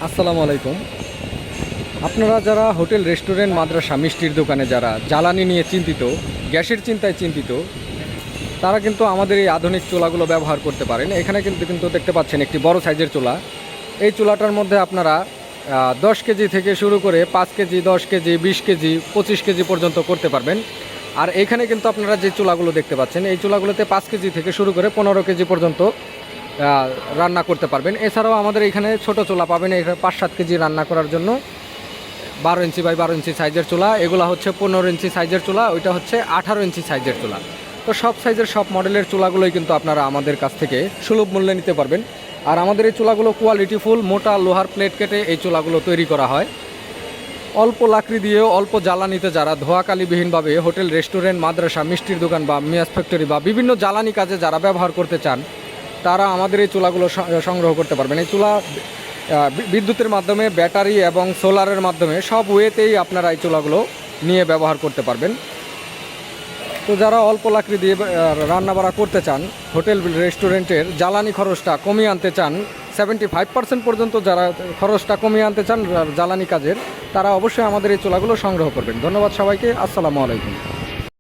আসসালামু আলাইকুম। আপনারা যারা হোটেল, রেস্টুরেন্ট, মাদ্রাসা, মিষ্টির দোকানে যারা জ্বালানি নিয়ে চিন্তিত, গ্যাসের চিন্তায় চিন্তিত, তারা কিন্তু আমাদের এই আধুনিক চুলাগুলো ব্যবহার করতে পারেন। এখানে কিন্তু দেখতে পাচ্ছেন একটি বড় সাইজের চুলা। এই চুলাটার মধ্যে আপনারা 10 কেজি থেকে শুরু করে 5 কেজি, 10 কেজি, 20 কেজি, 25 কেজি পর্যন্ত করতে পারবেন। আর এখানে কিন্তু আপনারা যে চুলাগুলো দেখতে পাচ্ছেন, এই চুলাগুলোতে 5 কেজি থেকে শুরু করে 15 কেজি পর্যন্ত রান্না করতে পারবেন। এছাড়াও আমাদের এখানে ছোট চুলা পাবেন, এখানে 5-7 কেজি রান্না করার জন্য। 12 ইঞ্চি বাই 12 ইঞ্চি সাইজের চুলা, এগুলো হচ্ছে 15 ইঞ্চি সাইজের চুলা, ওইটা হচ্ছে 18 ইঞ্চি সাইজের চুলা। তো সব সাইজের সব মডেলের চুলাগুলোই কিন্তু আপনারা আমাদের কাছ থেকে সুলভ মূল্যে নিতে পারবেন। আর আমাদের এই চুলাগুলো কোয়ালিটিফুল, মোটা লোহার প্লেট কেটে এই চুলাগুলো তৈরি করা হয়। অল্প লাকড়ি দিয়েও অল্প জ্বালানিতে যারা ধোয়াকালিবিহীনভাবে হোটেল, রেস্টুরেন্ট, মাদ্রাসা, মিষ্টির দোকান বা মিয়াস ফ্যাক্টরি বা বিভিন্ন জ্বালানি কাজে যারা ব্যবহার করতে চান, তারা আমাদের এই চুলাগুলো সংগ্রহ করতে পারবেন। এই চুলা বিদ্যুতের মাধ্যমে, ব্যাটারি এবং সোলারের মাধ্যমে সব ওয়েতেই আপনারা এই চুলাগুলো নিয়ে ব্যবহার করতে পারবেন। তো যারা অল্প লাকড়ি দিয়ে রান্নাবাড়া করতে চান, হোটেল, রেস্টুরেন্টের জ্বালানি খরচটা কমিয়ে আনতে চান, 75% পর্যন্ত যারা খরচটা কমিয়ে আনতে চান জ্বালানি কাজের, তারা অবশ্যই আমাদের এই চুলাগুলো সংগ্রহ করবেন। ধন্যবাদ সবাইকে। আসসালামু আলাইকুম।